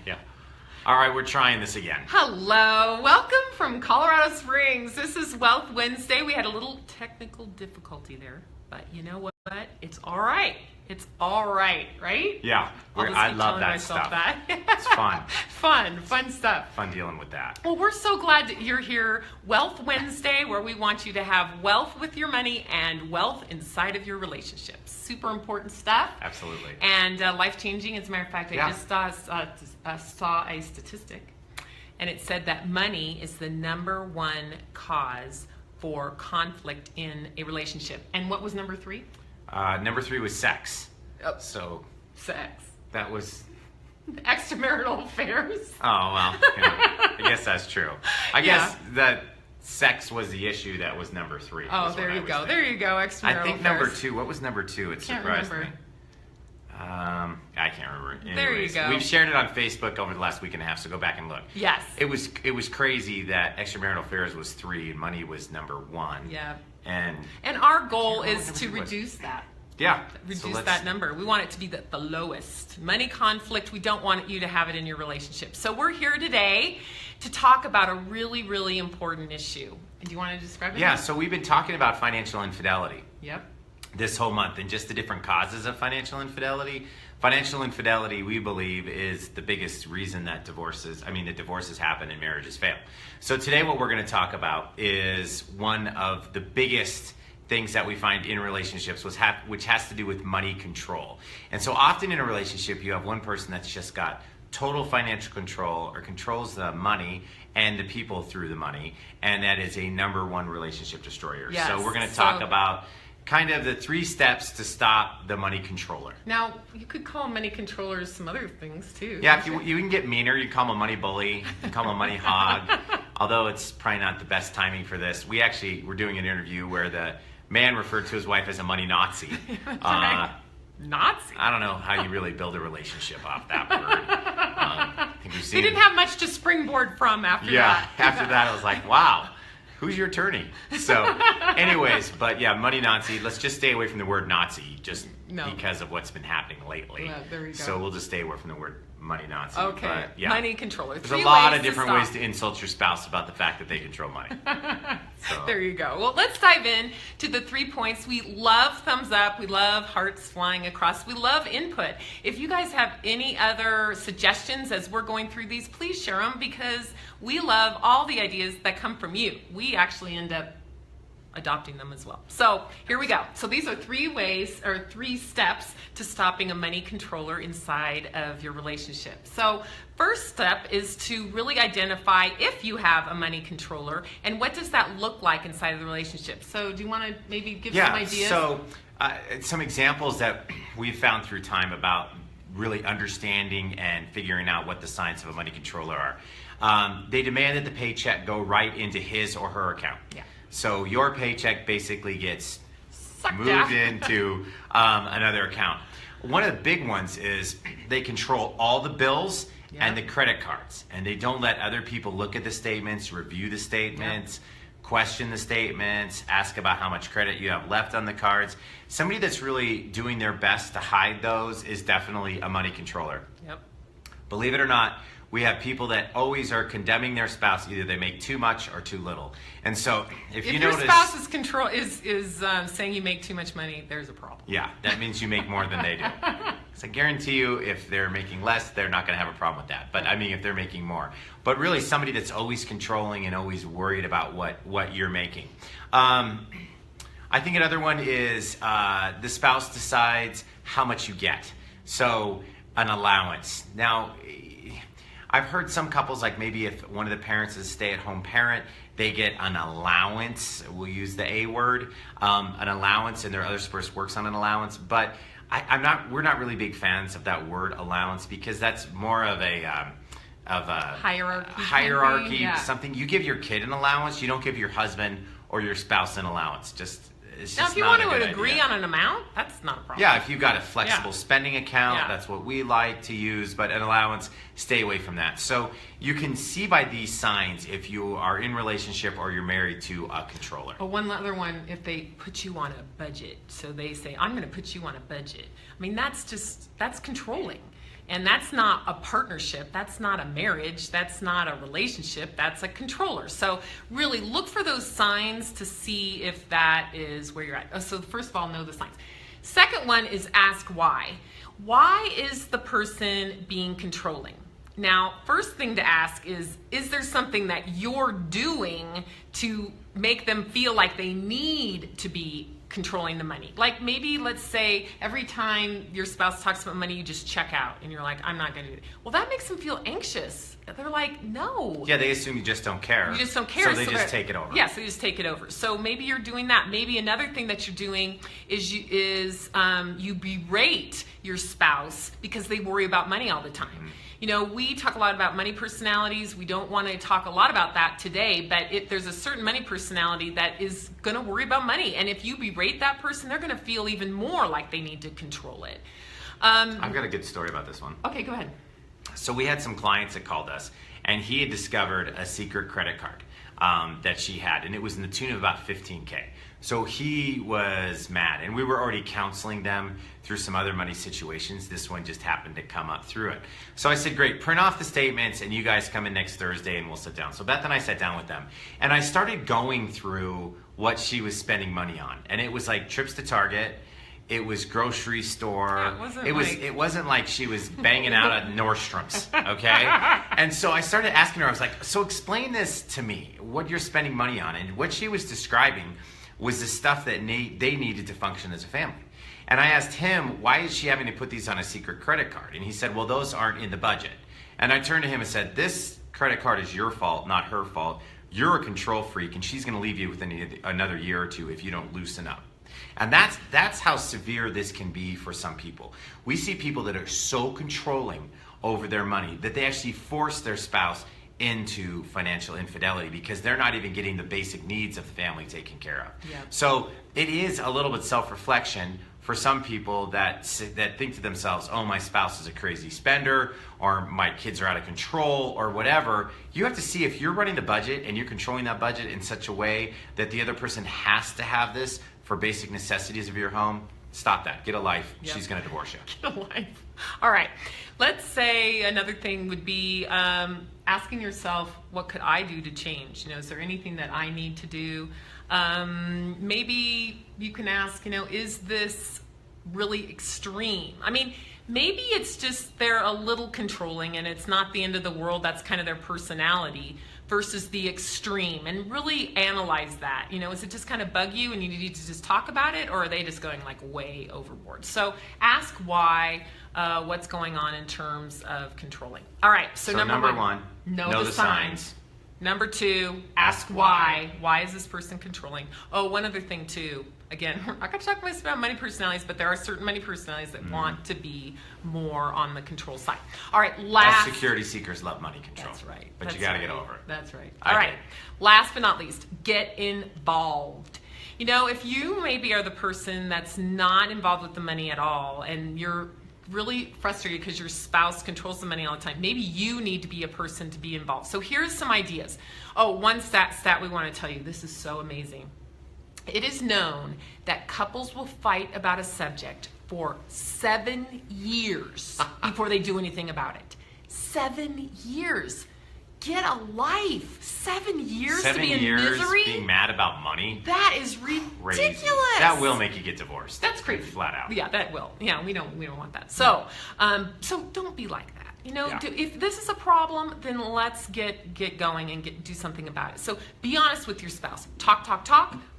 Yeah. All right, we're trying this again. Hello, welcome from Colorado Springs. This is Wealth Wednesday. We had a little technical difficulty there, but you know what? It's all right. It's all right, right? Yeah, I love that stuff. It's fun. Fun stuff. Fun dealing with that. Well, we're so glad that you're here. Wealth Wednesday, where we want you to have wealth with your money and wealth inside of your relationships. Super important stuff. Absolutely. And life-changing. As a matter of fact, I just saw a statistic, and it said that money is the #1 cause for conflict in a relationship. And what was number 3? Number 3 was sex. Oh, so sex. That was extramarital affairs. Oh, well, I guess that's true. I guess that sex was the issue that was number 3. Oh, there you go. There you go. Extramarital I think affairs. number 2. What was number 2? It surprised me. I can't remember. Anyways, there you go. We've shared it on Facebook over the last week and a half, so go back and look. Yes. It was crazy that extramarital affairs was 3 and money was number 1. Yeah. And our goal is to reduce that. Yeah. Reduce that number. We want it to be the lowest. Money conflict, we don't want you to have it in your relationship. So we're here today to talk about a really, really important issue. Do you want to describe it? Yeah, so we've been talking about financial infidelity. Yep. This whole month, and just the different causes of financial infidelity. Financial infidelity, we believe, is the biggest reason that divorces happen and marriages fail. So today what we're going to talk about is one of the biggest things that we find in relationships, which has to do with money control. And so often in a relationship, you have one person that's just got total financial control or controls the money and the people through the money, and that is a #1 relationship destroyer. Yes. So we're going to talk about kind of the 3 steps to stop the money controller. Now, you could call money controllers some other things too. Yeah, if you can get meaner, you call them a money bully, you can call them a money hog, although it's probably not the best timing for this. We're doing an interview where the man referred to his wife as a money Nazi. Nazi? I don't know how you really build a relationship off that word. I think we've seen He didn't have much to springboard from after that. Yeah, after that I was like, wow. Who's your attorney? So anyways, but yeah, money Nazi. Let's just stay away from the word Nazi because of what's been happening lately. Yeah, there we go. So we'll just stay away from the word money Nazi. Okay, but, yeah. money controller. There's a lot of different ways to insult your spouse about the fact that they control money. So. There you go. Well, let's dive in to the 3 points. We love thumbs up. We love hearts flying across. We love input. If you guys have any other suggestions as we're going through these, please share them, because we love all the ideas that come from you. We actually end up adopting them as well. So here we go. So these are 3 steps to stopping a money controller inside of your relationship. So first step is to really identify if you have a money controller and what does that look like inside of the relationship. So do you want to maybe give some ideas? So some examples that we've found through time about really understanding and figuring out what the signs of a money controller are. They demand that the paycheck go right into his or her account. Yeah. So your paycheck basically gets moved out into another account. One of the big ones is they control all the bills and the credit cards, and they don't let other people look at the statements, review the statements, question the statements, ask about how much credit you have left on the cards. Somebody that's really doing their best to hide those is definitely a money controller. Yep. Believe it or not, we have people that always are condemning their spouse. Either they make too much or too little. And so if you notice, your spouse is saying you make too much money, there's a problem. Yeah, that means you make more than they do. So I guarantee you, if they're making less, they're not going to have a problem with that. But I mean, if they're making more. But really, somebody that's always controlling and always worried about what you're making. I think another one is the spouse decides how much you get. So an allowance. Now, I've heard some couples, like maybe if one of the parents is a stay-at-home parent, they get an allowance. We'll use the A word, an allowance, and their other spouse works on an allowance. But we're not really big fans of that word allowance, because that's more of a hierarchy. Something you give your kid an allowance, you don't give your husband or your spouse an allowance. Now, if you want to agree on an amount, that's not a problem. Yeah, if you've got a flexible spending account, that's what we like to use, but an allowance, stay away from that. So you can see by these signs if you are in relationship or you're married to a controller. Oh, one other one, if they put you on a budget. So they say, I'm going to put you on a budget. I mean, that's controlling. And that's not a partnership. That's not a marriage. That's not a relationship. That's a controller. So really look for those signs to see if that is where you're at. So first of all, know the signs. Second one is ask why. Why is the person being controlling? Now, first thing to ask is there something that you're doing to make them feel like they need to be controlling the money? Like maybe, let's say, every time your spouse talks about money, you just check out and you're like, I'm not going to do it. Well, that makes them feel anxious. They're like, no. Yeah, they assume you just don't care. You just don't care. So they just take it over. Yeah, so you just take it over. So maybe you're doing that. Maybe another thing that you're doing is you berate your spouse because they worry about money all the time. Mm-hmm. You know, we talk a lot about money personalities. We don't want to talk a lot about that today, but there's a certain money personality that is going to worry about money. And if you berate that person, they're going to feel even more like they need to control it. I've got a good story about this one. Okay, go ahead. So we had some clients that called us, and he had discovered a secret credit card that she had, and it was in the tune of about $15K. So he was mad, and we were already counseling them through some other money situations. This one just happened to come up through it. So I said, great, print off the statements, and you guys come in next Thursday, and we'll sit down. So Beth and I sat down with them, and I started going through what she was spending money on, and it was like trips to Target. It was grocery store. Yeah, it wasn't like she was banging out at Nordstrom's, okay? And so I started asking her, I was like, so explain this to me, what you're spending money on. And what she was describing was the stuff that they needed to function as a family. And I asked him, why is she having to put these on a secret credit card? And he said, well, those aren't in the budget. And I turned to him and said, this credit card is your fault, not her fault. You're a control freak, and she's gonna leave you within another year or two if you don't loosen up. And that's how severe this can be for some people. We see people that are so controlling over their money that they actually force their spouse into financial infidelity because they're not even getting the basic needs of the family taken care of. Yeah. So it is a little bit self-reflection for some people that think to themselves, oh, my spouse is a crazy spender, or my kids are out of control, or whatever. You have to see if you're running the budget and you're controlling that budget in such a way that the other person has to have this for basic necessities of your home. Stop that. Get a life. Yep. She's going to divorce you. Get a life. All right. Let's say another thing would be asking yourself, what could I do to change? You know, is there anything that I need to do? Maybe you can ask, you know, is this really extreme? I mean, maybe it's just they're a little controlling and it's not the end of the world. That's kind of their personality versus the extreme, and really analyze that. You know, is it just kind of bug you and you need to just talk about it, or are they just going like way overboard? So ask why, what's going on in terms of controlling. All right, so number one, know the signs. Number two, ask why. Why is this person controlling? Oh, one other thing too. Again, we're not going to talk about money personalities, but there are certain money personalities that want to be more on the control side. All right, last. Us security seekers love money control. That's right. But you got to get over it. That's right. All right. Last but not least, get involved. You know, if you maybe are the person that's not involved with the money at all, and you're really frustrated because your spouse controls the money all the time, maybe you need to be a person to be involved. So here's some ideas. Oh, one stat we want to tell you. This is so amazing. It is known that couples will fight about a subject for 7 years before they do anything about it. 7 years. Get a life. 7 years to be in misery? Being mad about money? That is ridiculous. Crazy. That will make you get divorced. That's crazy. Flat out. Yeah, that will. Yeah, we don't want that. So, so don't be like that. You know, if this is a problem, then let's get going and do something about it. So be honest with your spouse. Talk,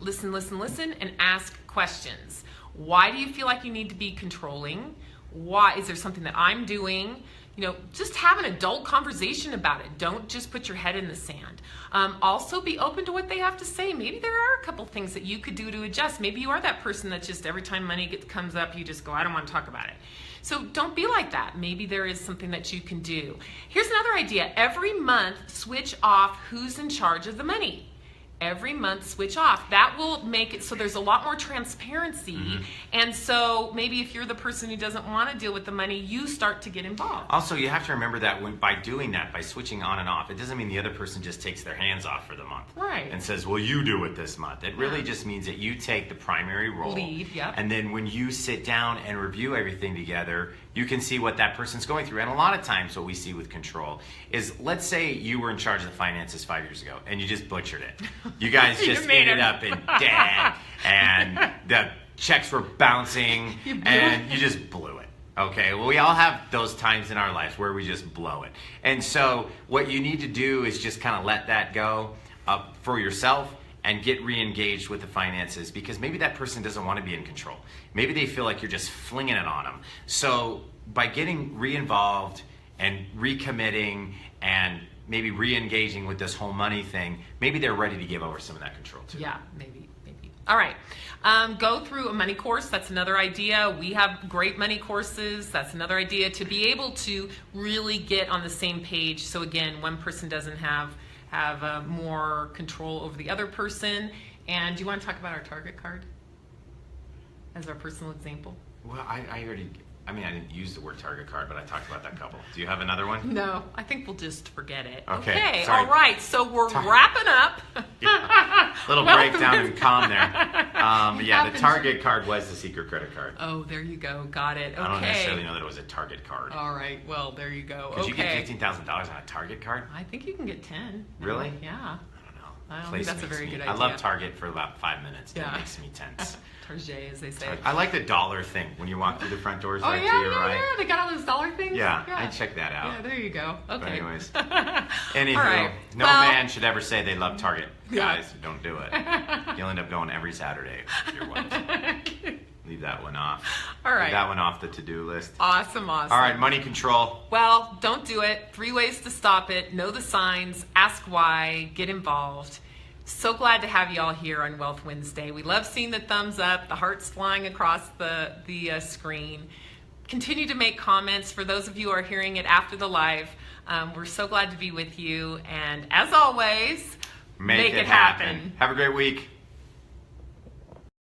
listen, and ask questions. Why do you feel like you need to be controlling? Why? Is there something that I'm doing? You know, just have an adult conversation about it. Don't just put your head in the sand. Also be open to what they have to say. Maybe there are a couple things that you could do to adjust. Maybe you are that person that just every time money comes up, you just go, I don't want to talk about it. So don't be like that. Maybe there is something that you can do. Here's another idea. Every month, switch off who's in charge of the money. Every month, switch off. That will make it so there's a lot more transparency. Mm-hmm. And so maybe if you're the person who doesn't want to deal with the money, you start to get involved. Also, you have to remember that by doing that, by switching on and off, it doesn't mean the other person just takes their hands off for the month. Right. And says, well, you do it this month. It really just means that you take the primary role. Lead, yep. And then when you sit down and review everything together, you can see what that person's going through. And a lot of times what we see with control is, let's say you were in charge of the finances 5 years ago and you just butchered it. You guys just ended up in debt and the checks were bouncing and you just blew it. Okay, well, we all have those times in our lives where we just blow it. And so what you need to do is just kind of let that go for yourself and get re-engaged with the finances, because maybe that person doesn't want to be in control. Maybe they feel like you're just flinging it on them. So by getting re-involved and recommitting and maybe re-engaging with this whole money thing, maybe they're ready to give over some of that control too. Yeah, maybe. All right. Go through a money course. That's another idea. We have great money courses. That's another idea, to be able to really get on the same page. So again, one person doesn't have more control over the other person. And do you want to talk about our Target card as our personal example? Well, I didn't use the word Target card, but I talked about that couple. Do you have another one? No, I think we'll just forget it. Okay, sorry. All right, so we're wrapping up. Yeah. Little breakdown and calm there. The Target card was the secret credit card. Oh, there you go. Got it. Okay. I don't necessarily know that it was a Target card. All right, well, there you go. Could you get $15,000 on a Target card? I think you can get 10. Really? Yeah. I think that's a very good idea. I love Target for about 5 minutes. Yeah. It makes me tense. Target, as they say. I like the dollar thing when you walk through the front doors right to your right. Yeah, they got all those dollar things. Yeah, I check that out. Yeah, there you go. Okay. But anyways, anywho, right. no man should ever say they love Target. Yeah. Guys, don't do it. You'll end up going every Saturday with your wife. Leave that one off. All right. Leave that one off the to-do list. Awesome. All right, money control. Well, don't do it. 3 ways to stop it. Know the signs. Ask why. Get involved. So glad to have you all here on Wealth Wednesday. We love seeing the thumbs up, the hearts flying across the screen. Continue to make comments. For those of you who are hearing it after the live, we're so glad to be with you. And as always, make it happen. Have a great week.